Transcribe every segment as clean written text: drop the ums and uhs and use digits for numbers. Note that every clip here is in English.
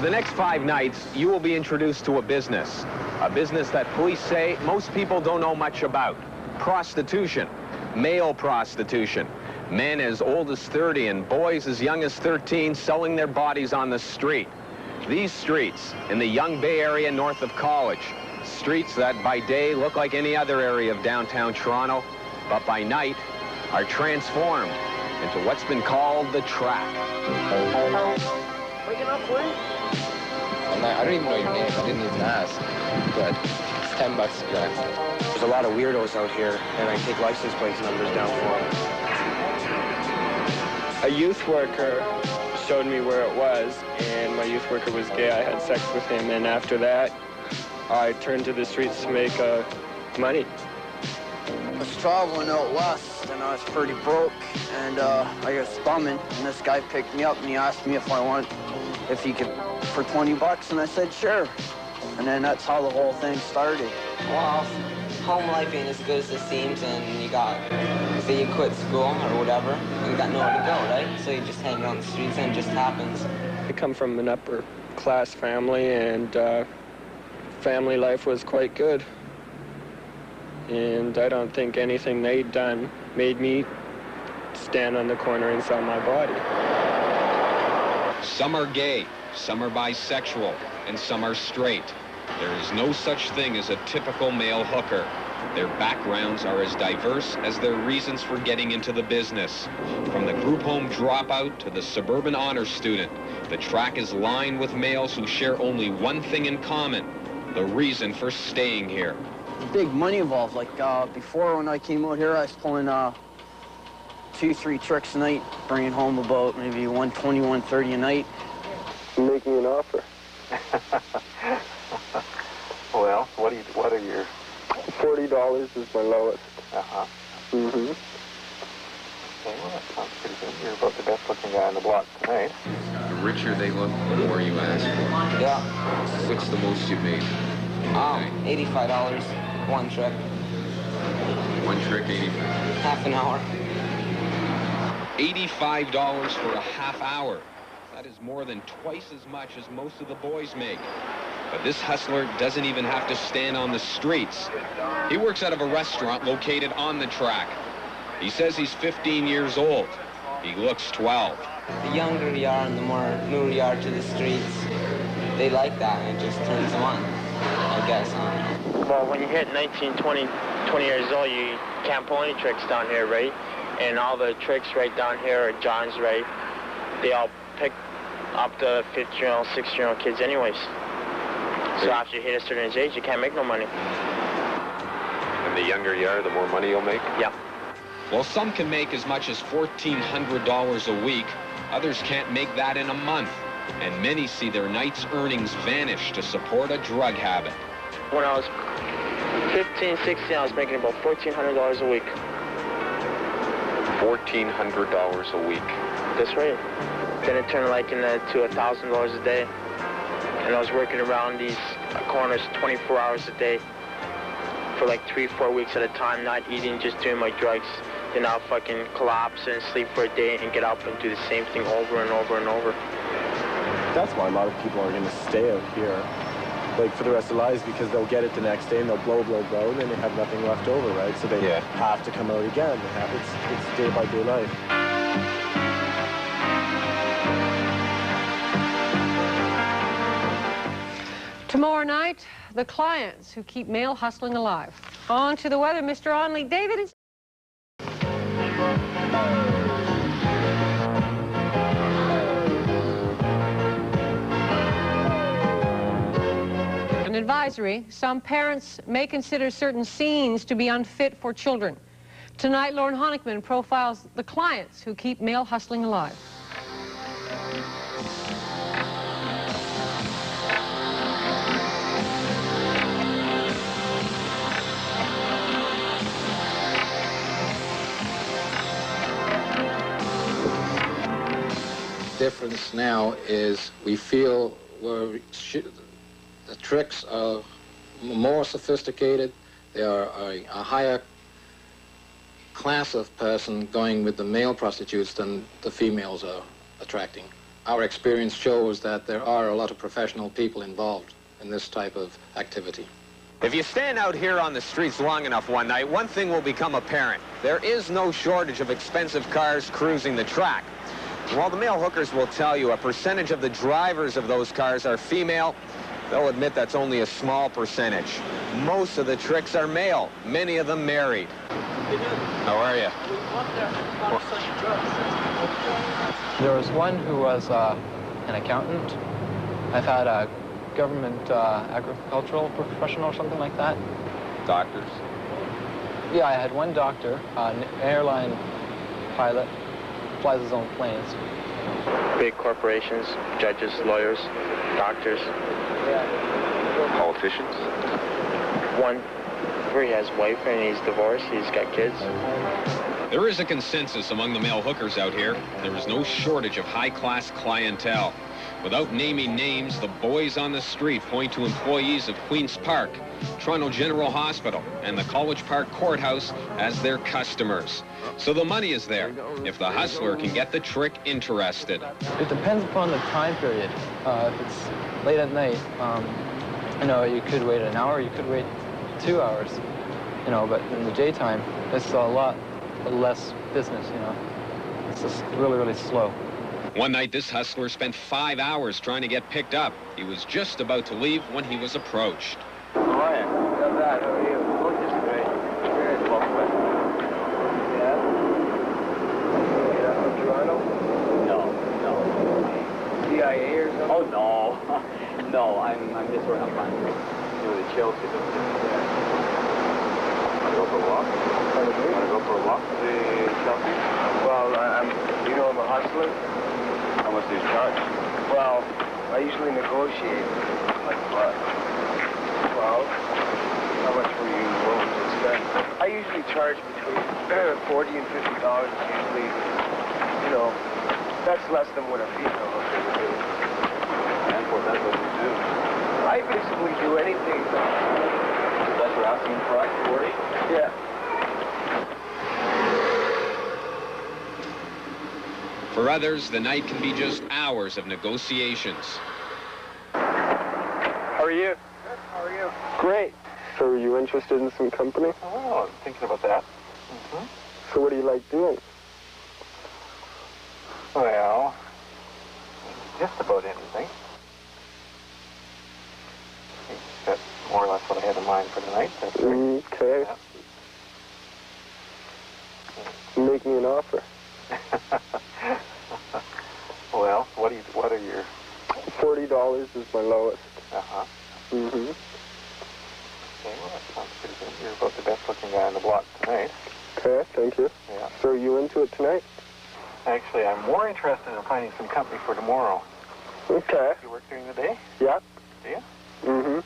the next 5 nights, you will be introduced to a business that police say most people don't know much about. Prostitution, male prostitution. Men as old as 30 and boys as young as 13 selling their bodies on the street. These streets in the Young Bay area north of College. Streets that by day look like any other area of downtown Toronto, but by night are transformed into what's been called the track. Waking up, please? I don't even know your name. I didn't even ask. But it's $10 to go access. There's a lot of weirdos out here, and I take license plates numbers down for them. A youth worker showed me where it was, and my youth worker was gay. I had sex with him, and after that, I turned to the streets to make money. I was traveling out west, and I was pretty broke, and I was bumming, and this guy picked me up, and he asked me if he could, for $20, and I said sure. And then that's how the whole thing started. Well, home life ain't as good as it seems, and you got, say you quit school or whatever, and you got nowhere to go, right? So you just hang out on the streets, and it just happens. I come from an upper class family, and family life was quite good. And I don't think anything they'd done made me stand on the corner and sell my body. Some are gay, some are bisexual, and some are straight. There is no such thing as a typical male hooker. Their backgrounds are as diverse as their reasons for getting into the business. From the group home dropout to the suburban honor student, the track is lined with males who share only one thing in common: the reason for staying here. Big money involved. Like before, when I came out here, I was pulling 2-3 tricks a night, bringing home about maybe $120, $130 a night. Make me an offer. Well, what are your... $40 is my lowest. Uh-huh. Mm-hmm. Okay, well, that sounds pretty good. You're about the best-looking guy on the block tonight. The richer they look, the more you ask for. Yeah. What's the most you made? $85, one trick. One trick, 85. Half an hour. $85 for a half hour. That is more than twice as much as most of the boys make. But this hustler doesn't even have to stand on the streets. He works out of a restaurant located on the track. He says he's 15 years old. He looks 12. The younger you are and the more newer you are to the streets, they like that, and it just turns them on, I guess. Well, when you hit 19, 20 years old, you can't pull any tricks down here, right? And all the tricks right down here are John's, right? They all pick up the 15-year-old, 16-year-old kids anyways. So after you hit a certain age, you can't make no money. And the younger you are, the more money you'll make? Yeah. Well, some can make as much as $1,400 a week. Others can't make that in a month. And many see their night's earnings vanish to support a drug habit. When I was 15, 16, I was making about $1,400 a week. $1,400 a week? That's right. Then it turned like into $1,000 a day. And I was working around these corners 24 hours a day for like 3-4 weeks at a time, not eating, just doing my drugs. Then I'll fucking collapse and sleep for a day and get up and do the same thing over and over and over. That's why a lot of people are going to stay out here, like for the rest of their lives, because they'll get it the next day and they'll blow, and then they have nothing left over, right? So they have to come out again. It's day-by-day life. Tomorrow night, the clients who keep male hustling alive. On to the weather, Mr. Onley. David is... An advisory: some parents may consider certain scenes to be unfit for children. Tonight, Lauren Honickman profiles the clients who keep male hustling alive. Difference now is we feel the tricks are more sophisticated. They are a higher class of person going with the male prostitutes than the females are attracting. our experience shows that there are a lot of professional people involved in this type of activity. If you stand out here on the streets long enough one night, one thing will become apparent. There is no shortage of expensive cars cruising the track. While the male hookers will tell you a percentage of the drivers of those cars are female, they'll admit that's only a small percentage. Most of the tricks are male, many of them married. How are you? There was one who was an accountant. I've had a government agricultural professional or something like that. Doctors? Yeah, I had one doctor, an airline pilot, flies his own planes. Big corporations, judges, lawyers, doctors. Politicians? One where he has a wife and he's divorced, he's got kids. There is a consensus among the male hookers out here. There is no shortage of high-class clientele. Without naming names, the boys on the street point to employees of Queen's Park, Toronto General Hospital, and the College Park Courthouse as their customers. So the money is there, if the hustler can get the trick interested. It depends upon the time period. If it's late at night, you know, you could wait an hour, you could wait 2 hours, you know, but in the daytime, it's a lot less business, you know. It's just really, really slow. One night, this hustler spent 5 hours trying to get picked up. He was just about to leave when he was approached. Ryan, how's that? How are you? Oh, just great. Good. Welcome back. Yeah? From Toronto? No. CIA or something? Oh, no. No, I'm just where I'm from. You were the Chelsea, don't you? Yeah. Want to go for a walk? Want to go for a walk to the Chelsea? Well, you know I'm a hustler. How much do you charge? Well, I usually negotiate. Like what? Well, how much were you willing to spend? I usually charge between $40 and $50. Usually, you know, that's less than what a female hooker would do. And that's what you do? I basically do anything. That's what you're asking for, like 40? Yeah. For others, the night can be just hours of negotiations. How are you? Good. How are you? Great. So are you interested in some company? Oh, I'm thinking about that. So what do you like doing? Well, just about anything. That's more or less what I had in mind for tonight. That's right. Okay. Yeah. Make me an offer. Well, what are your... $40 is my lowest. Uh-huh. Mm-hmm. Okay, well, that sounds pretty good. You're about the best looking guy on the block tonight. Okay, thank you. Yeah. So are you into it tonight? Actually, I'm more interested in finding some company for tomorrow. Okay. You work during the day? Yeah. Do you? Mm-hmm.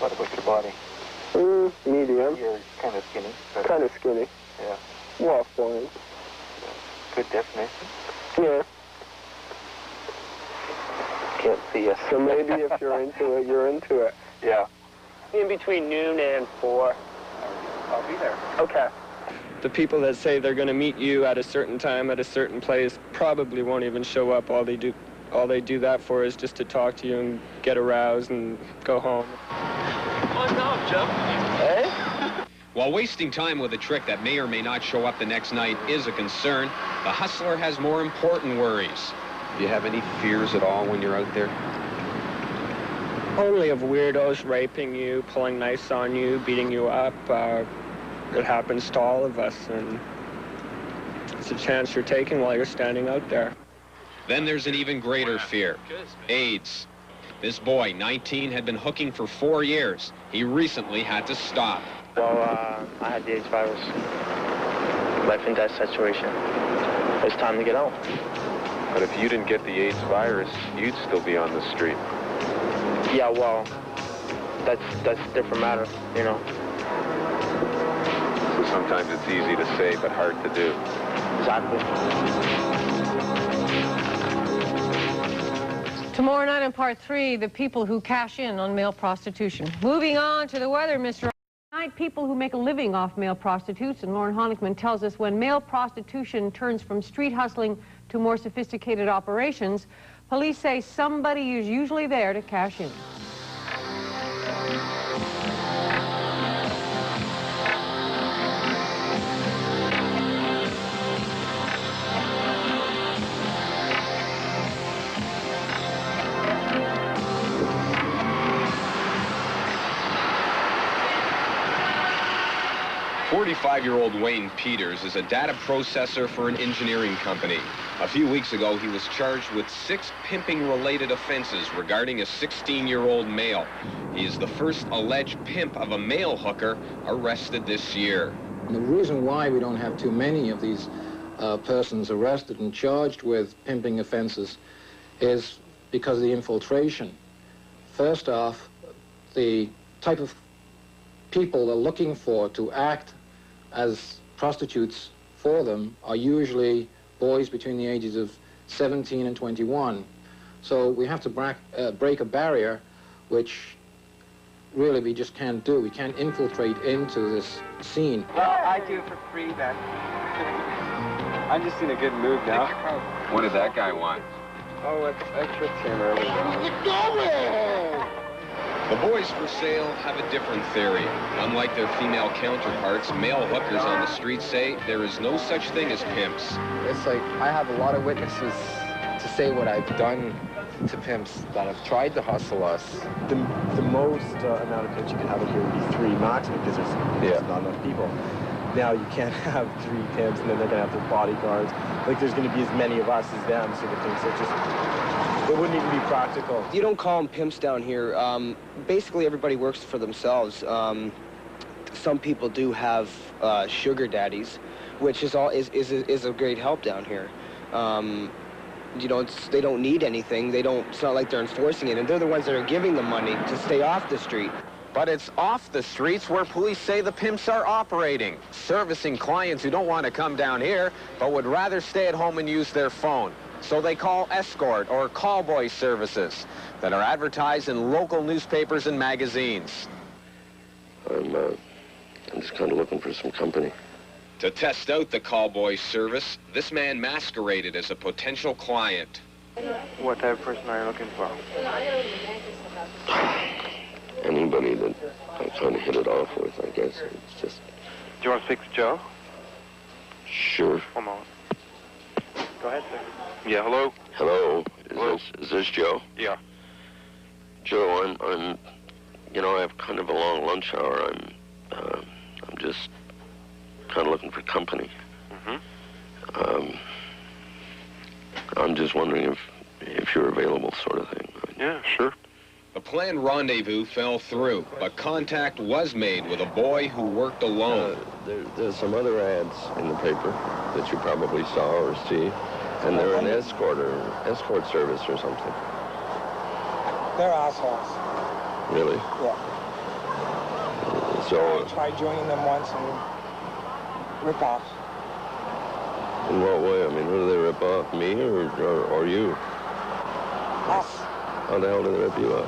What about your body? Medium. You're kind of skinny. But Kind of skinny. Yeah. Well, fine. Good definition. Yeah. Can't see us. So maybe if you're into it, you're into it. Yeah. In between noon and 4. I'll be there. Okay. The people that say they're going to meet you at a certain time at a certain place probably won't even show up. All they do that for is just to talk to you and get aroused and go home. What's up, Joe? Hey? While wasting time with a trick that may or may not show up the next night is a concern, the hustler has more important worries. Do you have any fears at all when you're out there? Only of weirdos raping you, pulling knives on you, beating you up. It happens to all of us, and it's a chance you're taking while you're standing out there. Then there's an even greater fear, AIDS. This boy, 19, had been hooking for 4 years. He recently had to stop. Well, I had the AIDS virus. Life and death situation. It's time to get out. But if you didn't get the AIDS virus, you'd still be on the street. Yeah, well, that's a different matter, you know. So sometimes it's easy to say, but hard to do. Exactly. Tomorrow night in part 3, the people who cash in on male prostitution. Moving on to the weather, Mr. People who make a living off male prostitutes, and Lauren Honigman tells us when male prostitution turns from street hustling to more sophisticated operations, police say somebody is usually there to cash in. "45-year-old Wayne Peters is a data processor for an engineering company. A few weeks ago, he was charged with 6 pimping-related offenses regarding a 16-year-old male. He is the first alleged pimp of a male hooker arrested this year. The reason why we don't have too many of these persons arrested and charged with pimping offenses is because of the infiltration. First off, the type of people they're looking for to act as prostitutes for them are usually boys between the ages of 17 and 21. So we have to break a barrier, which really we just can't do. We can't infiltrate into this scene. Well, I do it for free then. I'm just in a good mood now. What did that guy want? Oh, I tricked him earlier. The boys for sale have a different theory. Unlike their female counterparts, male hookers on the street say there is no such thing as pimps. It's like I have a lot of witnesses to say what I've done to pimps that have tried to hustle us. The most amount of pimps you can have here would be 3 maximum because there's not enough people. Now you can't have 3 pimps and then they're going to have their bodyguards. Like there's going to be as many of us as them sort of thing. So it wouldn't even be practical. You don't call them pimps down here. Basically, everybody works for themselves. Some people do have sugar daddies, which is a great help down here. You know, they don't need anything. It's not like they're enforcing it, and they're the ones that are giving the money to stay off the street. But it's off the streets where police say the pimps are operating, servicing clients who don't want to come down here, but would rather stay at home and use their phone. So they call escort or callboy services that are advertised in local newspapers and magazines. I'm just kind of looking for some company. To test out the callboy service, this man masqueraded as a potential client. What type of person are you looking for? Anybody that I kind of hit it off with, I guess. It's just... Do you want to speak to Joe? Sure. One moment. Go ahead, sir. Yeah, hello? Hello. Hello. Is this Joe? Yeah. Joe, I'm you know, I have kind of a long lunch hour. I'm just kind of looking for company. Mm-hmm. I'm just wondering if you're available, sort of thing. Yeah, sure. The planned rendezvous fell through, but contact was made with a boy who worked alone. There's some other ads in the paper that you probably saw or see, and they're an escort service or something. They're assholes. Really? Yeah. So... I tried joining them once and rip off. In what way? I mean, who do they rip off? Me or you? Us. How the hell do they rip you off?